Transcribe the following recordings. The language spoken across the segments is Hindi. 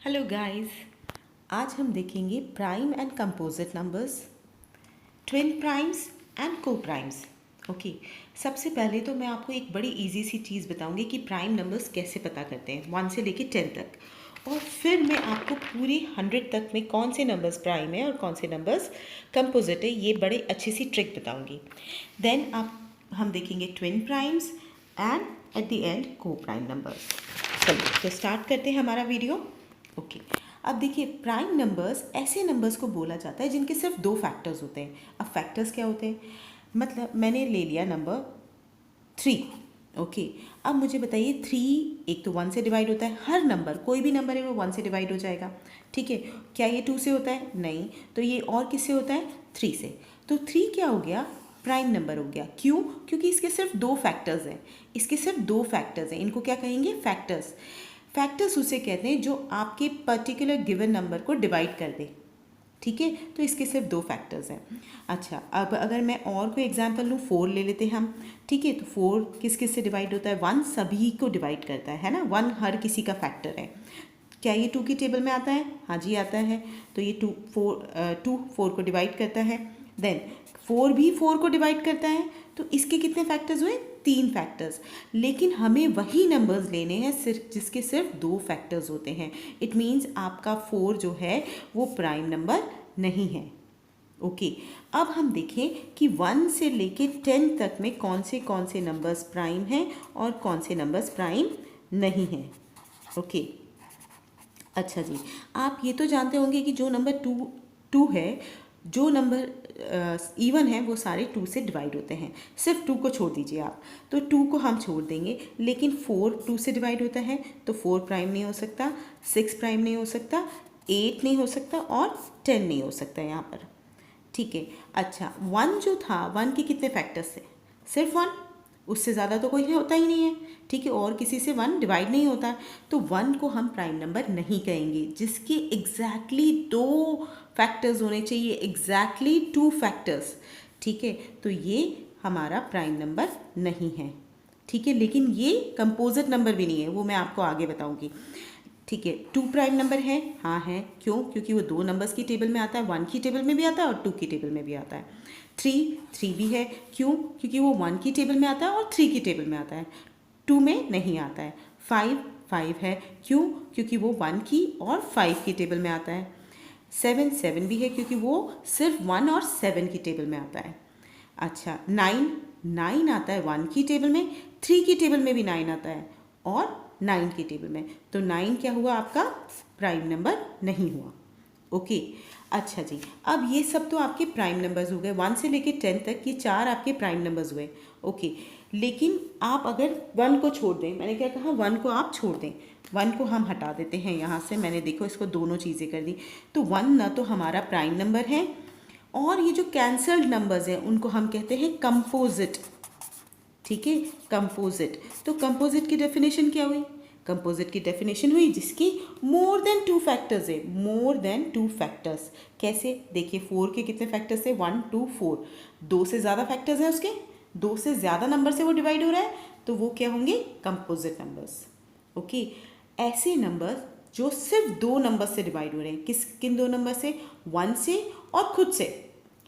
Hello guys. आज हम देखेंगे prime and composite numbers, twin primes and को प्राइम्स। ओके, सबसे पहले तो मैं आपको एक बड़ी इजी सी चीज़ बताऊंगी कि प्राइम नंबर्स कैसे पता करते हैं 1 से लेके 10 तक, और फिर मैं आपको पूरी 100 तक में कौन से नंबर्स प्राइम है और कौन से नंबर्स कंपोजिट है ये बड़े अच्छी सी ट्रिक बताऊंगी। देन हम देखेंगे twin primes and at the end को प्राइम नंबर्स। चलिए तो स्टार्ट करते हैं हमारा वीडियो। ओके, अब देखिए प्राइम नंबर्स ऐसे नंबर्स को बोला जाता है जिनके सिर्फ दो फैक्टर्स होते हैं। अब फैक्टर्स क्या होते हैं, मतलब मैंने ले लिया नंबर 3। ओके, अब मुझे बताइए 3 एक तो 1 से डिवाइड होता है, हर नंबर कोई भी नंबर है वो 1 से डिवाइड हो जाएगा। ठीक है, क्या ये 2 से होता है? नहीं। तो ये और किससे होता है? 3 से। तो 3 क्या हो गया? प्राइम नंबर हो गया। क्यों? क्योंकि इसके सिर्फ दो फैक्टर्स हैं। इसके सिर्फ दो फैक्टर्स हैं, इनको क्या कहेंगे? फैक्टर्स। फैक्टर्स उसे कहते हैं जो आपके पर्टिकुलर गिवन नंबर को डिवाइड कर दे। ठीक है, तो इसके सिर्फ दो फैक्टर्स हैं। अच्छा, अब अगर मैं और कोई एग्जांपल लूँ, 4 ले लेते हैं हम। ठीक है, तो 4 किस किस से डिवाइड होता है? 1 सभी को डिवाइड करता है ना, 1 हर किसी का फैक्टर है। क्या ये 2 की टेबल में आता है? हाँ जी आता है। तो ये 2 4 को डिवाइड करता है। देन 4 भी 4 को डिवाइड करता है। तो इसके कितने फैक्टर्स हुए? 3 फैक्टर्स। लेकिन हमें वही नंबर्स लेने हैं सिर्फ जिसके सिर्फ 2 फैक्टर्स होते हैं। इट मीन्स आपका 4 जो है वो प्राइम नंबर नहीं है। ओके, अब हम देखें कि 1 से लेके 10 तक में कौन से नंबर्स प्राइम हैं और कौन से नंबर्स प्राइम नहीं हैं। ओके, अच्छा जी, आप ये तो जानते होंगे कि जो नंबर टू है, जो नंबर इवन है वो सारे 2 से डिवाइड होते हैं। सिर्फ 2 को छोड़ दीजिए आप, तो 2 को हम छोड़ देंगे। लेकिन 4 2 से डिवाइड होता है, तो 4 प्राइम नहीं हो सकता, 6 प्राइम नहीं हो सकता, 8 नहीं हो सकता और 10 नहीं हो सकता यहाँ पर। ठीक है, अच्छा 1 जो था, 1 के कितने फैक्टर्स थे? सिर्फ 1, उससे ज़्यादा तो कोई होता ही नहीं है। ठीक है, और किसी से 1 डिवाइड नहीं होता है, तो 1 को हम प्राइम नंबर नहीं कहेंगे। जिसके एग्जैक्टली 2 फैक्टर्स होने चाहिए, एग्जैक्टली 2 फैक्टर्स। ठीक है, तो ये हमारा प्राइम नंबर नहीं है। ठीक है, लेकिन ये कंपोजिट नंबर भी नहीं है, वो मैं आपको आगे बताऊंगी। ठीक है, 2 प्राइम नंबर है? हाँ है। क्यों? क्योंकि वो 2 नंबर्स की टेबल में आता है, 1 की टेबल में भी आता है और 2 की टेबल में भी आता है। 3 भी है। क्यों? क्योंकि वो 1 की टेबल में आता है और 3 की टेबल में आता है, 2 में नहीं आता है। 5 है। क्यों? क्योंकि वो 1 की और 5 की टेबल में आता है। 7 भी है, क्योंकि वो सिर्फ 1 और 7 की टेबल में आता है। अच्छा, 9 आता है 1 की टेबल में, 3 की टेबल में भी 9 आता है और 9 की टेबल में। तो 9 क्या हुआ? आपका प्राइम नंबर नहीं हुआ। ओके, अच्छा जी, अब ये सब तो आपके प्राइम नंबर्स हो गए। 1 से लेके 10 तक ये 4 आपके प्राइम नंबर्स हुए। ओके, लेकिन आप अगर 1 को छोड़ दें, मैंने क्या कहा? 1 को आप छोड़ दें, 1 को हम हटा देते हैं यहाँ से। मैंने देखो इसको दोनों चीज़ें कर दी, तो 1 ना तो हमारा प्राइम नंबर है, और ये जो कैंसल्ड नंबर्स हैं उनको हम कहते हैं कंपोजिट। ठीक है, कंपोजिट। तो कंपोजिट की डेफिनेशन क्या हुई? कंपोजिट की डेफिनेशन हुई जिसकी मोर देन 2 फैक्टर्स है। मोर देन 2 फैक्टर्स कैसे? देखिए 4 के कितने फैक्टर्स है? 1 2 4। 2 से ज़्यादा फैक्टर्स हैं उसके, 2 से ज़्यादा नंबर से वो डिवाइड हो रहा है, तो वो क्या होंगे? Composite numbers. ओके, ऐसे नंबर जो सिर्फ 2 नंबर से डिवाइड हो रहे हैं। किन 2 नंबर से? 1 से और खुद से,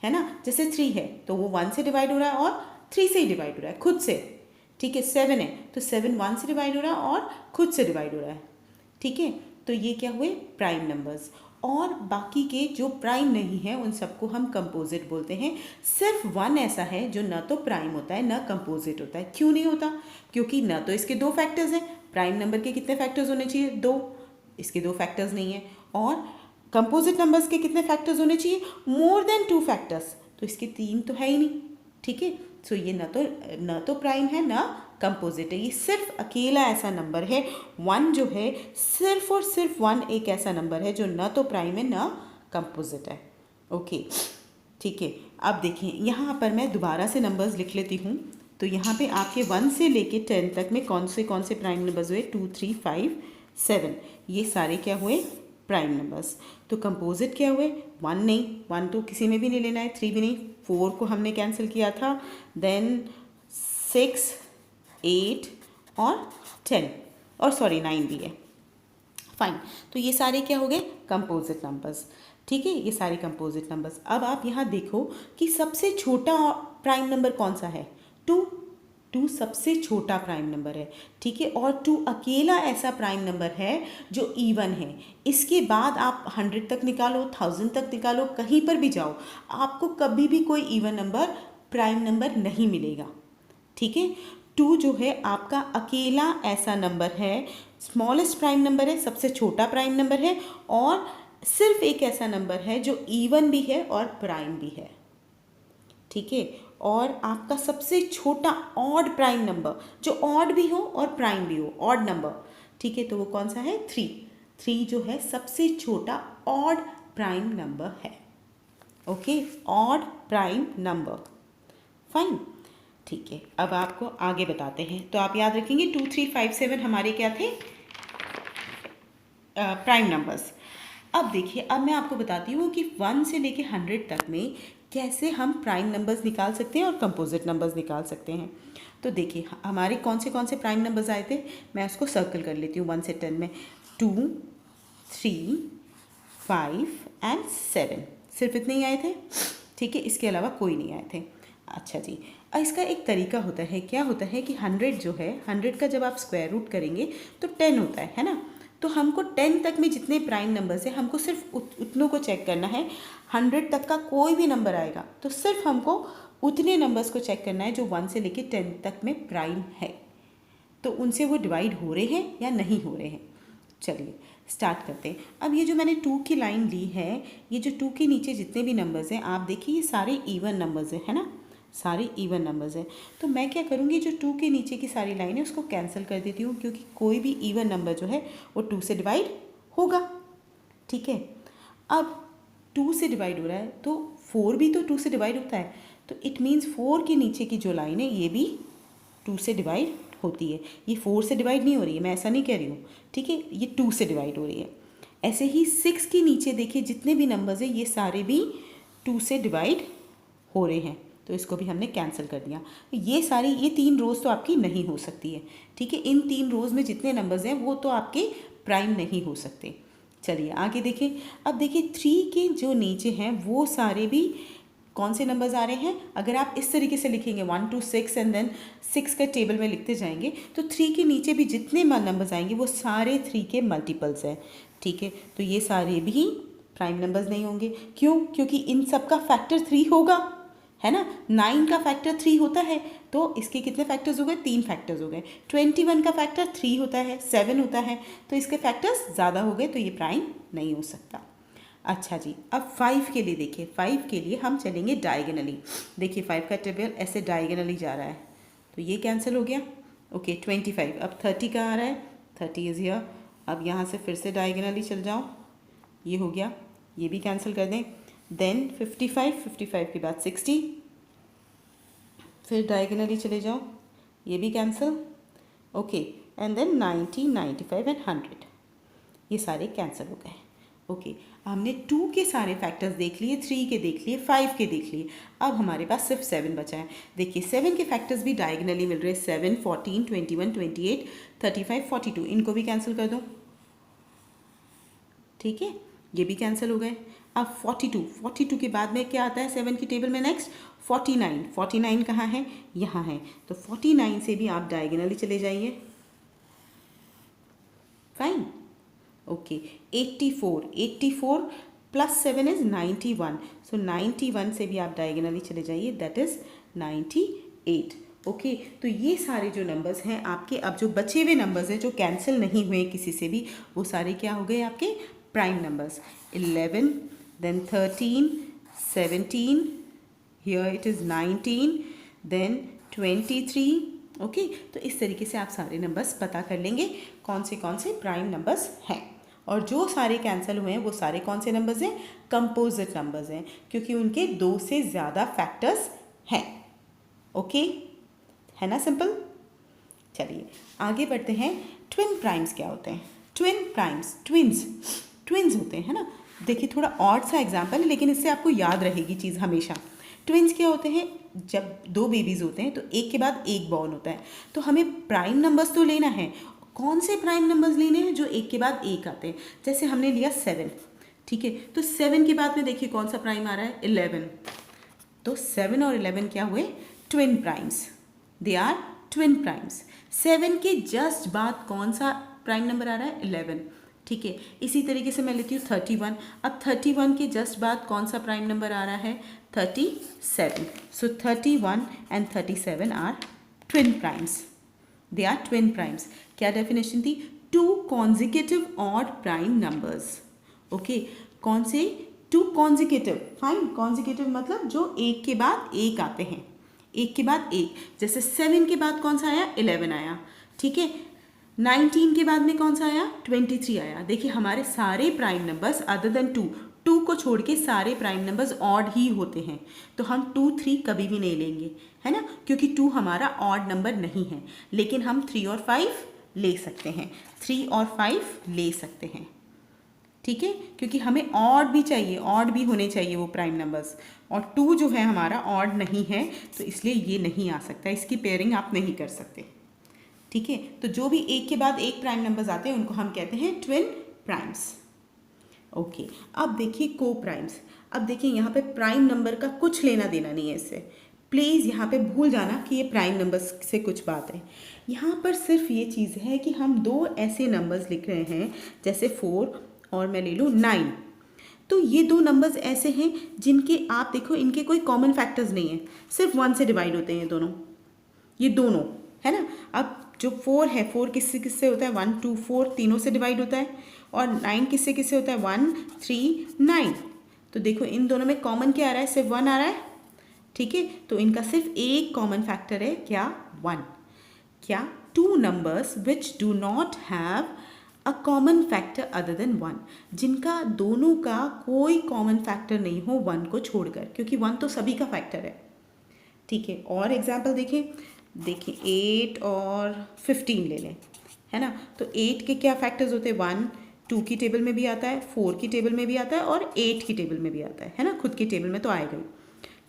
है ना। जैसे 3 है तो वो 1 से डिवाइड हो रहा है और 3 से ही डिवाइड हो रहा है, खुद से। ठीक है, 7 है तो 7 1 से डिवाइड हो रहा है और खुद से डिवाइड हो रहा है। ठीक है, तो ये क्या हुए? Prime numbers. और बाकी के जो प्राइम नहीं है उन सबको हम कंपोजिट बोलते हैं। सिर्फ 1 ऐसा है जो ना तो प्राइम होता है ना कंपोजिट होता है। क्यों नहीं होता? क्योंकि ना तो इसके 2 फैक्टर्स हैं। प्राइम नंबर के कितने फैक्टर्स होने चाहिए? 2। इसके 2 फैक्टर्स नहीं है। और कंपोजिट नंबर्स के कितने फैक्टर्स होने चाहिए? More than 2 factors. तो इसके 3 तो है ही नहीं। ठीक है, सो ये ना तो प्राइम है ना कंपोजिट है। ये सिर्फ अकेला ऐसा नंबर है, 1 जो है, सिर्फ और सिर्फ 1 एक ऐसा नंबर है जो ना तो प्राइम है ना कंपोजिट है। ओके, ठीक है, अब देखिए यहाँ पर मैं दोबारा से नंबर्स लिख लेती हूँ। तो यहाँ पे आपके 1 से लेके 10 तक में कौन से प्राइम नंबर्स हुए? 2 3 5 7। ये सारे क्या हुए? Prime numbers. तो कंपोजिट क्या हुए? 1 नहीं, 1 तो किसी में भी नहीं लेना है, 3 भी नहीं, 4 को हमने कैंसिल किया था, देन 6 8 और 10, और सॉरी 9 भी है, फाइन, तो ये सारे क्या हो गए कंपोजिट नंबर्स। ठीक है, ये सारे कंपोजिट नंबर्स। अब आप यहाँ देखो कि सबसे छोटा प्राइम नंबर कौन सा है, 2। 2 सबसे छोटा प्राइम नंबर है। ठीक है, और 2 अकेला ऐसा प्राइम नंबर है जो इवन है। इसके बाद आप 100 तक निकालो, 1000 तक निकालो, कहीं पर भी जाओ, आपको कभी भी कोई इवन नंबर प्राइम नंबर नहीं मिलेगा। ठीक है, 2 जो है आपका अकेला ऐसा नंबर है, स्मॉलेस्ट प्राइम नंबर है, सबसे छोटा प्राइम नंबर है, और सिर्फ एक ऐसा नंबर है जो इवन भी है और प्राइम भी है। ठीक है, और आपका सबसे छोटा ऑड प्राइम नंबर, जो ऑड भी हो और प्राइम भी हो, ऑड नंबर। ठीक है, तो वो कौन सा है, 3। 3 जो है सबसे छोटा ऑड प्राइम नंबर है। Okay, odd prime number, fine. ठीक है, अब आपको आगे बताते हैं। तो आप याद रखेंगे 2, 3, 5, 7 हमारे क्या थे, प्राइम नंबर्स। अब देखिए, अब मैं आपको बताती हूँ कि 1 से लेके 100 तक में कैसे हम प्राइम नंबर्स निकाल सकते हैं और कंपोजिट नंबर्स निकाल सकते हैं। तो देखिए, हमारे कौन से प्राइम नंबर्स आए थे, मैं उसको सर्कल कर लेती हूँ 1 से 10 में। 2, 3, 5 एंड 7, सिर्फ इतने ही आए थे। ठीक है, इसके अलावा कोई नहीं आए थे। अच्छा जी, इसका एक तरीका होता है, क्या होता है कि 100 जो है, 100 का जब आप स्क्वायर रूट करेंगे तो 10 होता है ना। तो हमको 10 तक में जितने प्राइम नंबर्स हैं, हमको सिर्फ उतनों को चेक करना है। 100 तक का कोई भी नंबर आएगा तो सिर्फ हमको उतने नंबर्स को चेक करना है जो 1 से लेके 10 तक में प्राइम है, तो उनसे वो डिवाइड हो रहे हैं या नहीं हो रहे हैं। चलिए स्टार्ट करते हैं। अब ये जो मैंने 2 की लाइन ली है, ये जो 2 के नीचे जितने भी नंबर्स हैं, आप देखिए ये सारे इवन नंबर्स हैं, है ना, सारे इवन नंबर्स हैं। तो मैं क्या करूँगी, जो 2 के नीचे की सारी लाइन है उसको कैंसिल कर देती हूँ, क्योंकि कोई भी इवन नंबर जो है वो 2 से डिवाइड होगा। ठीक है, अब 2 से डिवाइड हो रहा है तो 4 भी तो 2 से डिवाइड होता है, तो इट मीन्स 4 के नीचे की जो लाइन है ये भी 2 से डिवाइड होती है। ये 4 से डिवाइड नहीं हो रही है, मैं ऐसा नहीं कह रही हूँ। ठीक है, ये 2 से डिवाइड हो रही है। ऐसे ही 6 के नीचे देखिए जितने भी नंबर्स हैं ये सारे भी 2 से डिवाइड हो रहे हैं, तो इसको भी हमने कैंसिल कर दिया। ये 3 रोज़ तो आपकी नहीं हो सकती है। ठीक है, इन 3 रोज़ में जितने नंबर्स हैं वो तो आपके प्राइम नहीं हो सकते। चलिए आगे देखें। अब देखिए 3 के जो नीचे हैं वो सारे भी कौन से नंबर्स आ रहे हैं, अगर आप इस तरीके से लिखेंगे 1 to 6 एंड देन 6 का टेबल में लिखते जाएंगे तो 3 के नीचे भी जितने नंबर्स आएंगे वो सारे 3 के मल्टीपल्स हैं। ठीक है, तो ये सारे भी प्राइम नंबर्स नहीं होंगे। क्यों, क्योंकि इन सब का फैक्टर 3 होगा, है ना। 9 का फैक्टर 3 होता है, तो इसके कितने फैक्टर्स हो गए, 3 फैक्टर्स हो गए। 21 का फैक्टर 3 होता है, 7 होता है, तो इसके फैक्टर्स ज़्यादा हो गए, तो ये प्राइम नहीं हो सकता। अच्छा जी, अब 5 के लिए देखिए, 5 के लिए हम चलेंगे डायगनली। देखिए 5 का टेबल ऐसे डायगनली जा रहा है, तो ये कैंसिल हो गया। ओके 25, अब 30 का आ रहा है, 30 इज़ हियर। अब यहाँ से फिर से डायगनली चल जाओ, ये हो गया, ये भी कैंसिल कर दें। देन 55 के बाद 60, फिर डायगनली चले जाओ, ये भी cancel. Okay, and then 90, 95 and 100, ये सारे कैंसिल हो गए। ओके, हमने 2 के सारे फैक्टर्स देख लिए, 3 के देख लिए, 5 के देख लिए, अब हमारे पास सिर्फ 7 बचा है। देखिए 7 के फैक्टर्स भी डायगनली मिल रहे हैं, 7, 14, 21, 28, 35, 42, इनको भी कैंसिल कर दो। ठीक है, ये भी कैंसिल हो गए। अब 42 के बाद में क्या आता है 7 की टेबल में, नेक्स्ट 49 कहाँ है, यहाँ है, तो 49 से भी आप डायगनली चले जाइए। फाइन। ओके 84 प्लस 7 इज 91, सो 91 से भी आप डायगनली चले जाइए, दैट इज 98। ओके, तो ये सारे जो नंबर्स हैं आपके, अब जो बचे हुए नंबर्स हैं जो कैंसिल नहीं हुए किसी से भी, वो सारे क्या हो गए आपके prime numbers. 11, then 13, 17, here it is 19, then 23। Okay, तो इस तरीके से आप सारे नंबर्स पता कर लेंगे कौन से प्राइम नंबर्स हैं। और जो सारे कैंसिल हुए हैं वो सारे कौन से नंबर्स हैं, कंपोजिट नंबर्स हैं, क्योंकि उनके 2 से ज़्यादा फैक्टर्स हैं। ओके, है ना सिंपल। चलिए आगे बढ़ते हैं। ट्विन प्राइम्स क्या होते हैं, ट्विन प्राइम्स, ट्विन्स होते हैं, है ना। देखिए थोड़ा ऑड सा एग्जाम्पल है, लेकिन इससे आपको याद रहेगी चीज़ हमेशा। ट्विन्स क्या होते हैं, जब 2 बेबीज़ होते हैं तो एक के बाद एक बॉर्न होता है, तो हमें प्राइम नंबर्स तो लेना है, कौन से प्राइम नंबर्स लेने हैं जो एक के बाद एक आते हैं। जैसे हमने लिया 7, ठीक है, तो 7 के बाद में देखिए कौन सा प्राइम आ रहा है, 11। तो 7 और 11 क्या हुए, twin primes, they are twin primes. 7 के जस्ट बाद कौन सा प्राइम नंबर आ रहा है, 11, ठीक है। इसी तरीके से मैं लेती हूँ 31। अब 31 के जस्ट बाद कौन सा प्राइम नंबर आ रहा है, 37। So 31 and 37 are twin primes, they are twin primes. क्या डेफिनेशन थी, 2 consecutive odd prime numbers. Okay, कौन से, 2 कॉन्जिक्यूटिव, फाइन, कॉन्जिक्यूटिव मतलब जो एक के बाद एक आते हैं, एक के बाद एक। जैसे 7 के बाद कौन सा आया, 11 आया, ठीक है। 19 के बाद में कौन सा आया, 23 आया। देखिए हमारे सारे प्राइम नंबर्स अदर देन 2 को छोड़ के सारे प्राइम नंबर्स ऑड ही होते हैं। तो हम 2, 3 कभी भी नहीं लेंगे, है ना, क्योंकि 2 हमारा ऑड नंबर नहीं है। लेकिन हम 3 और 5 ले सकते हैं, 3 और 5 ले सकते हैं, ठीक है, क्योंकि हमें ऑड भी चाहिए, ऑड भी होने चाहिए वो प्राइम नंबर्स। और 2 जो है हमारा ऑड नहीं है, तो इसलिए ये नहीं आ सकता, इसकी पेयरिंग आप नहीं कर सकते, ठीक है। तो जो भी एक के बाद एक प्राइम नंबर्स आते हैं उनको हम कहते हैं ट्विन प्राइम्स। ओके, अब देखिए को प्राइम्स। अब देखिए यहाँ पे प्राइम नंबर का कुछ लेना देना नहीं है इससे, प्लीज़ यहाँ पे भूल जाना कि ये प्राइम नंबर्स से कुछ बात है। यहाँ पर सिर्फ ये चीज़ है कि हम 2 ऐसे नंबर्स लिख रहे हैं, जैसे 4 और मैं ले लूँ 9। तो ये 2 नंबर्स ऐसे हैं जिनके आप देखो इनके कोई कॉमन फैक्टर्स नहीं है, सिर्फ 1 से डिवाइड होते हैं दोनों, ये दोनों, है ना। अब जो 4 है, 4 किससे किससे होता है, 1, 2, 4 तीनों से डिवाइड होता है। और 9 किससे किससे होता है, 1, 3, 9। तो देखो इन दोनों में कॉमन क्या आ रहा है, सिर्फ 1 आ रहा है, ठीक है। तो इनका सिर्फ एक कॉमन फैक्टर है, क्या, 1। क्या, 2 numbers which do not have a common factor other than 1, जिनका दोनों का कोई कॉमन फैक्टर नहीं हो 1 को छोड़कर, क्योंकि 1 तो सभी का फैक्टर है, ठीक है। और एग्जाम्पल देखें, देखिए 8 और 15 ले लें, है ना। तो 8 के क्या फैक्टर्स होते हैं, 1, 2 की टेबल में भी आता है, 4 की टेबल में भी आता है और 8 की टेबल में भी आता है ना, खुद की टेबल में तो आएगा ही।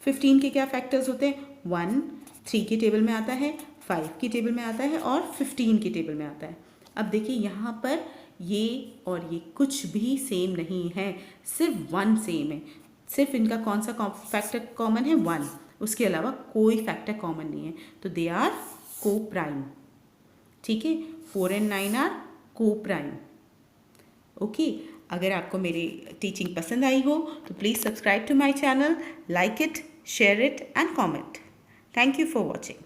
15 के क्या फैक्टर्स होते हैं, 1, 3 की टेबल में आता है, 5 की टेबल में आता है और 15 की टेबल में आता है। अब देखिए यहाँ पर ये और ये कुछ भी सेम नहीं है, सिर्फ 1 सेम है। सिर्फ इनका कौन सा फैक्टर कॉमन है, 1, उसके अलावा कोई फैक्टर कॉमन नहीं है। तो दे आर को प्राइम, ठीक है। 4 और 9 आर को प्राइम। ओके, अगर आपको मेरी टीचिंग पसंद आई हो तो please subscribe to my channel, like it, share it and comment. Thank you for watching.